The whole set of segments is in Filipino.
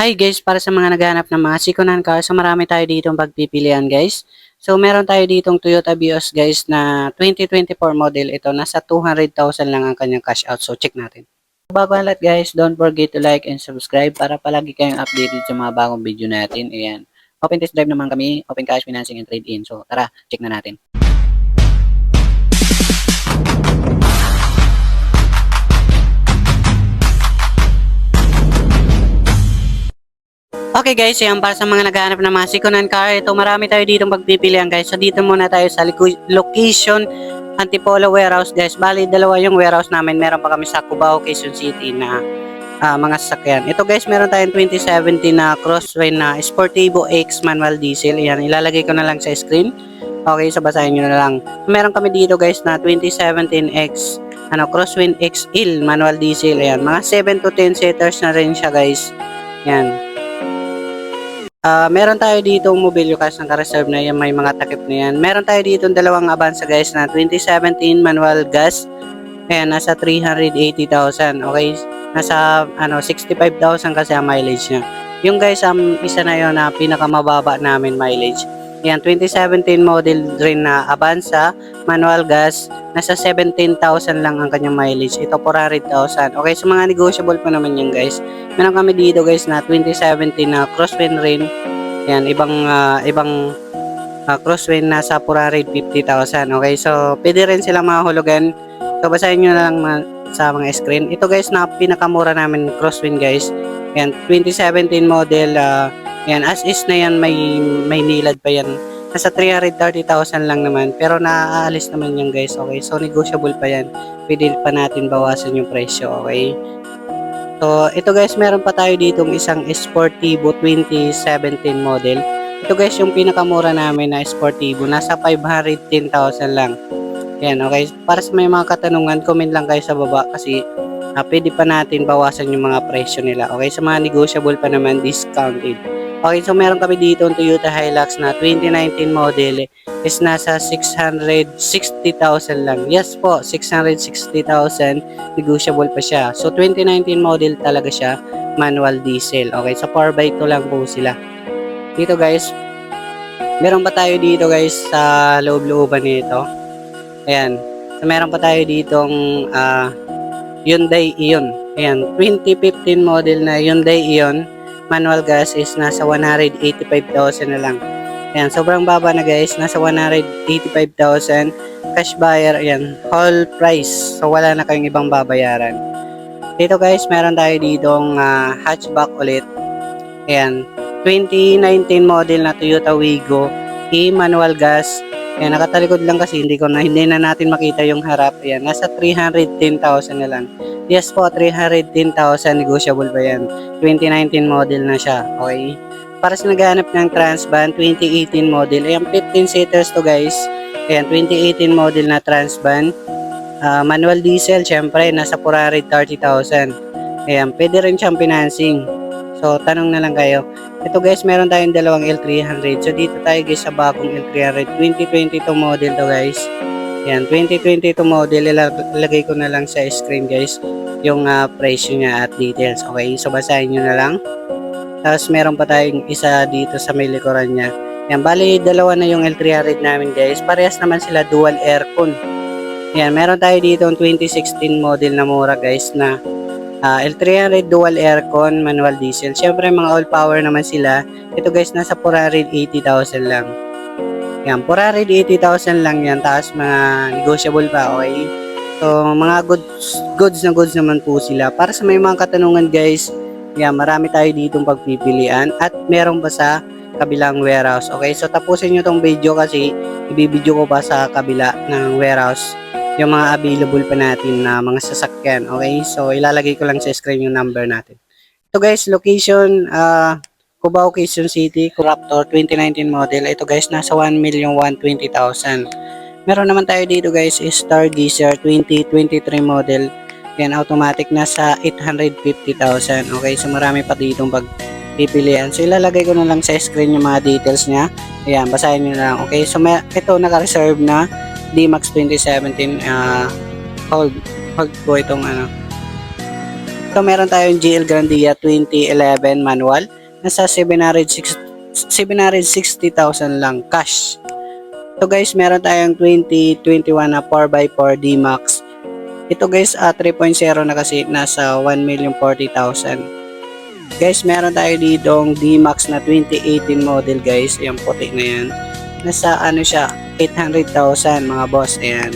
Hi guys, para sa mga naghahanap ng mga second-hand cars, so marami tayo ditong pagpipilian guys. So meron tayo ditong Toyota Vios guys na 2024 model. Ito, nasa 200,000 lang ang kanyang cash out. So check natin. Bago ang lahat guys, don't forget to like and subscribe para palagi kayong updated sa mga bagong video natin. Ayan. Open test drive naman kami, open cash financing and trade-in. So tara, check na natin. Okay guys, yan para sa mga naghahanap ng mga second-hand car. Ito, marami tayo dito pagpipilian guys. So dito muna tayo sa location Antipolo warehouse guys. Bali, dalawa yung warehouse namin. Meron pa kami sa Cubao, Quezon City na mga sasakyan. Ito guys, meron tayong 2017 na Crossway na Sportivo X manual diesel. Yan, ilalagay ko na lang sa screen. Okay, so basahin nyo na lang. Meron kami dito guys na 2017X Crosswind XL manual diesel. Ayan, mga 7 to 10 seaters na rin siya guys. Yan. Meron tayo dito mobilyo cash ng ka-reserve na yan, may mga takip na yan. Meron tayo dito dalawang Avanza guys na 2017 manual gas. Ayan, nasa 380,000. Okay, nasa 65,000 kasi ang mileage niya. Yung guys, isa na yon na pinakamababa namin mileage. Ayan, 2017 model rin na Avanza manual gas. Nasa 17,000 lang ang kanyang mileage. Ito 400,000. Okay, so mga negotiable pa naman yan guys. Meron kami dito guys na 2017 na Crosswind rin. Ayan, ibang Crosswind nasa 450,000. Okay, so pwede rin silang mahulugan. So basahin nyo na lang sa mga screen. Ito guys na pinakamura namin Crosswind guys. Ayan, 2017 model. Ayan, as is na yan, may nilad pa yan. Nasa 330,000 lang naman. Pero naaalis naman yan guys. Okay, so negotiable pa yan. Pwede pa natin bawasan yung presyo. Okay. So, ito guys, meron pa tayo ditong isang Sportivo 2017 model. Ito guys, yung pinakamura namin na Sportivo, nasa 510,000 lang. Ayan, okay. Para sa may mga katanungan, comment lang kayo sa baba kasi pwede pa natin bawasan yung mga presyo nila. Okay, sa mga negotiable pa naman, discounted. Okay, so meron kami dito ang Toyota Hilux na 2019 model is nasa 660,000 lang. Yes po, 660,000, negotiable pa siya. So 2019 model talaga siya, manual diesel. Okay, so 4x2 lang po sila. Dito guys, meron pa tayo dito guys sa loob-looban nito. Ayan, so meron pa tayo ditong Hyundai Ion. Ayan, 2015 model na Hyundai Ion. Manual gas is nasa 185,000 na lang. Ayan, sobrang baba na guys. Nasa 185,000. Cash buyer, ayan, whole price. So, wala na kayong ibang babayaran. Dito guys, meron tayo ditong hatchback ulit. Ayan, 2019 model na Toyota Wigo. E-manual gas. Ayan, nakatalikod lang kasi hindi na natin makita yung harap. Ayan, nasa 310,000 na lang. Yes po, 310,000, negotiable pa yan. 2019 model na siya, okay? Para sa naghahanap ng Transvan, 2018 model. Ayan, 15 seaters to guys. Ayan, 2018 model na Transvan. Manual diesel, syempre, nasa 430,000. Ayan, pwede rin siyang financing. So, tanong na lang kayo. Ito guys, meron tayong dalawang L300. So, dito tayo guys sa bagong L300. 2022 model to guys. Ayan, 2022 model. Ilagay ko na lang sa screen guys yung presyo niya at details. Okay, so basahin nyo na lang. Tapos meron pa tayong isa dito sa may likuran niya. Ayan, bali dalawa na yung L300 namin guys. Parehas naman sila dual aircon. Ayan, meron tayo dito yung 2016 model na mura guys na L300 dual aircon manual diesel. Siyempre mga all power naman sila. Ito guys nasa 480,000 lang. Ayan, 480,000 lang yan. Tapos mga negotiable pa, okay? So, mga goods naman po sila. Para sa may mga katanungan guys, yan, marami tayo ditong pagpipilian at meron pa sa kabilang warehouse. Okay, so tapusin nyo tong video kasi ibibideo ko pa sa kabila ng warehouse yung mga available pa natin na mga sasakyan. Okay, so ilalagay ko lang sa screen yung number natin. Ito guys, location, Cubao, Quezon City, Raptor 2019 model. Ito guys, nasa 1,120,000. Meron naman tayo dito guys, Stargazer 2023 model. Yan, automatic nasa 850,000. Okay, so marami pa ditong pagpipilian. So ilalagay ko na lang sa screen yung mga details niya. Ayan, basahin nyo na lang. Okay, so ito naka-reserve na D-Max 2017. Hold po itong So meron tayong GL Grandia 2011 manual. Nasa 760,000 lang cash. So guys, meron tayong 2021 na 4x4 D-Max. Ito guys, 3.0 na kasi nasa 1,040,000. Guys, meron tayo ditong D-Max na 2018 model guys. Ayan, puti na yan. Nasa ano siya, 800,000 mga boss. Ayan.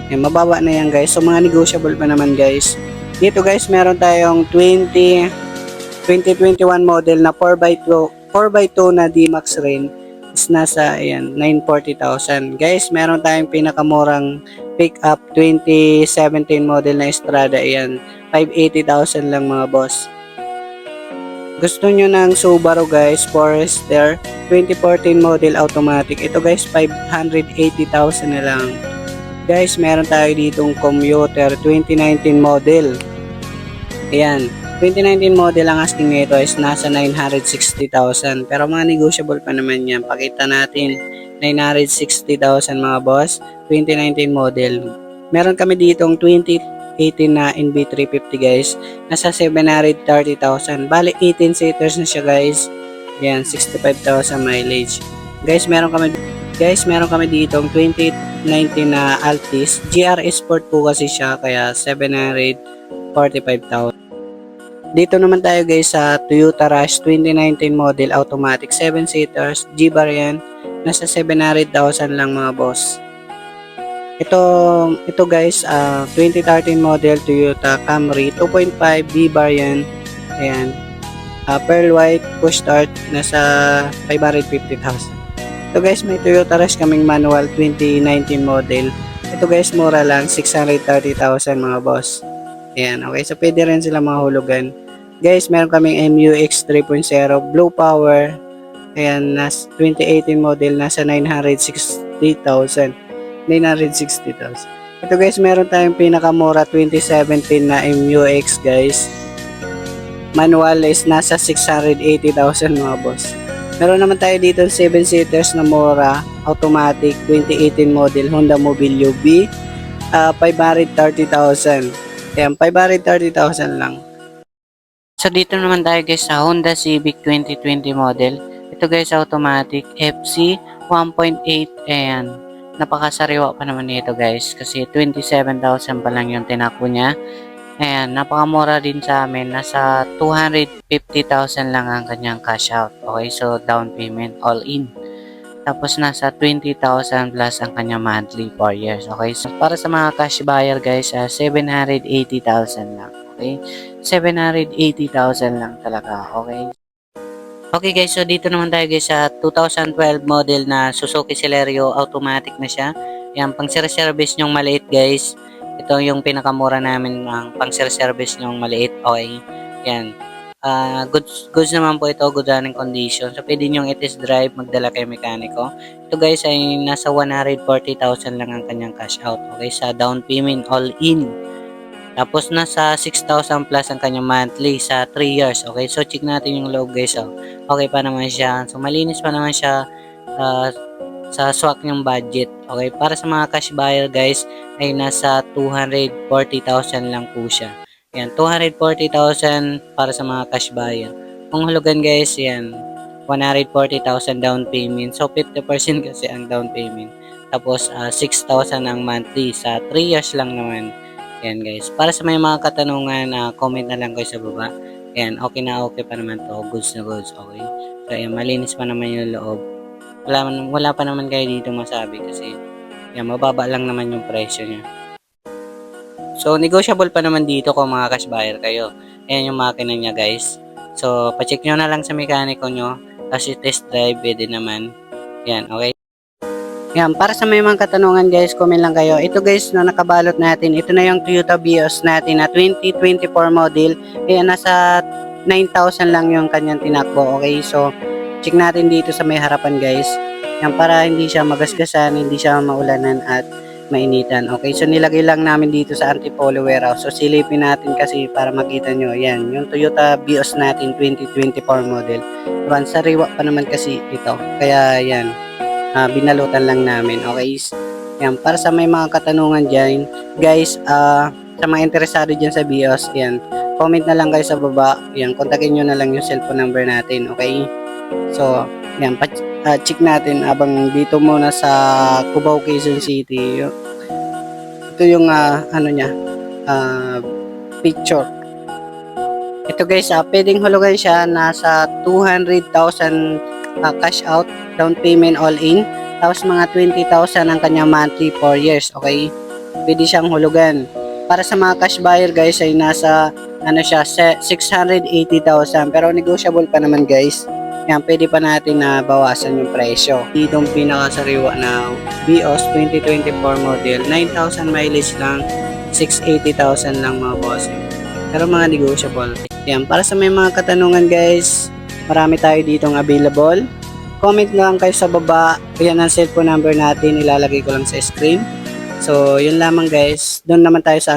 Ayan, mababa na yan guys. So mga negotiable pa naman guys. Dito guys, meron tayong 2021 model na 4x2 na D-Max rin. Is nasa ayan, 940,000. Guys, meron tayong pinakamurang pick-up 2017 model na Estrada. Ayan, 580,000 lang mga boss. Gusto nyo ng Subaru guys, Forester 2014 model automatic. Ito guys, 580,000 na lang. Guys, meron tayo ditong commuter 2019 model. Ayan, 2019 model ang asking nito is nasa 960,000. Pero mga negotiable pa naman yan. Pakita natin, 960,000 mga boss, 2019 model. Meron kami ditong 2018 na NB350 guys, nasa 730,000. Bali 18 seaters na siya guys. Yan, 65,000 mileage. Guys, meron kami ditong 2019 na Altis. GR Sport po kasi siya, kaya 745,000. Dito naman tayo guys sa Toyota Rush 2019 model automatic 7 seaters, G-Bar yan, nasa 700,000 lang mga boss. Ito guys, 2013 model Toyota Camry 2.5 B-Bar yan. Ayan. Pearl white push start, nasa 550,000. Ito guys, may Toyota Rush kaming manual 2019 model. Ito guys, mura lang, 630,000 mga boss. Ayan, okay. So, pwede rin sila mga hulugan. Guys, meron kaming MUX 3.0 Blue Power. Ayan, 2018 model, nasa 960,000. 960,000. Ito guys, meron tayong pinakamura 2017 na MUX guys. Manual is nasa 680,000 mga boss. Meron naman tayo dito 7 seaters na mura automatic 2018 model Honda Mobilio B, 530,000. Ayan, 530,000 lang. So dito naman tayo guys sa Honda Civic 2020 model. Ito guys, automatic FC 1.8. Ayan, napakasariwa pa naman nito guys kasi 27,000 pa lang yung tinakbo niya. Ayan, napakamura din sa amin. Nasa 250,000 lang ang kanyang cash out. Okay, so down payment all in. Tapos nasa 20,000 plus ang kanyang monthly 4 years. Okay, so para sa mga cash buyer guys, 780,000 lang. Okay, 780,000 lang talaga. Okay. Okay guys, so dito naman tayo guys sa 2012 model na Suzuki Celerio automatic na siya. Yan, pang service nyong maliit guys. Ito yung pinakamura namin ng pang service nyong maliit. Okay. Yan. Goods naman po ito, good running condition. So pwede nyong i-test drive, magdala kay mekaniko. Ito guys ay nasa 140,000 lang ang kanyang cash out. Okay, sa down payment all in. Tapos nasa 6,000 plus ang kanyang monthly sa 3 years. Okay, so check natin yung loob guys. Oh. Okay pa naman siya. So malinis pa naman siya sa swak ng budget. Okay, para sa mga cash buyer guys ay nasa 240,000 lang po siya. Yan, 240,000 para sa mga cash buyer. Kung hulugan guys, yan, 140,000 down payment. So 50% kasi ang down payment. Tapos 6,000 ang monthly sa 3 years lang naman. Yan guys. Para sa may mga katanungan, comment na lang kayo sa baba. Yan, okay na okay pa naman to. Goods na goods. Okay. So yan, malinis pa naman yung loob. Wala pa naman kayo dito masabi kasi yan, mababa lang naman yung presyo niya. So, negotiable pa naman dito kung mga cash buyer kayo. Ayan yung makina niya guys. So, pacheck nyo na lang sa mekaniko nyo. Kasi test drive, pwede naman. Yan, okay. Yan, para sa may mga katanungan guys, comment lang kayo. Ito guys, na nakabalot natin. Ito na yung Toyota Vios natin na 2024 model. Ayan, nasa 9,000 lang yung kanyang tinakbo. Okay, so, check natin dito sa may harapan guys. Yan, para hindi siya magasgasan, hindi siya maulanan at mainitan. Okay, so nilagay lang namin dito sa Antipolo warehouse. So silipin natin kasi para makita nyo. Yan, yung Toyota Vios natin 2024 model. Diba, sariwa pa naman kasi ito. Kaya yan, binalutan lang namin. Okay, yan, para sa may mga katanungan dyan, guys, sa mga interesado dyan sa Vios, yan, comment na lang kayo sa baba. Yan, kontakin nyo na lang yung cellphone number natin, okay? So, yan, check natin abang dito muna sa Cubao, Quezon City. Ito yung ano niya, picture. Ito guys, pwedeng hulugan siya nasa 200,000 cash out, down payment all in. Tapos mga 20,000 ang kanyang monthly 4 years, okay? Pwede siyang hulugan. Para sa mga cash buyer guys ay nasa ano siya 680,000 pero negotiable pa naman guys. Yan, pwede pa natin na bawasan yung presyo. Itong pinakasariwa na Vios 2024 model, 9,000 mileage lang, 680,000 lang mga bossing. Pero mga negotiable. Yan, para sa may mga katanungan guys, marami tayo ditong available. Comment lang kayo sa baba. Yan ang cellphone number natin, ilalagay ko lang sa screen. So, yun lamang guys. Doon naman tayo sa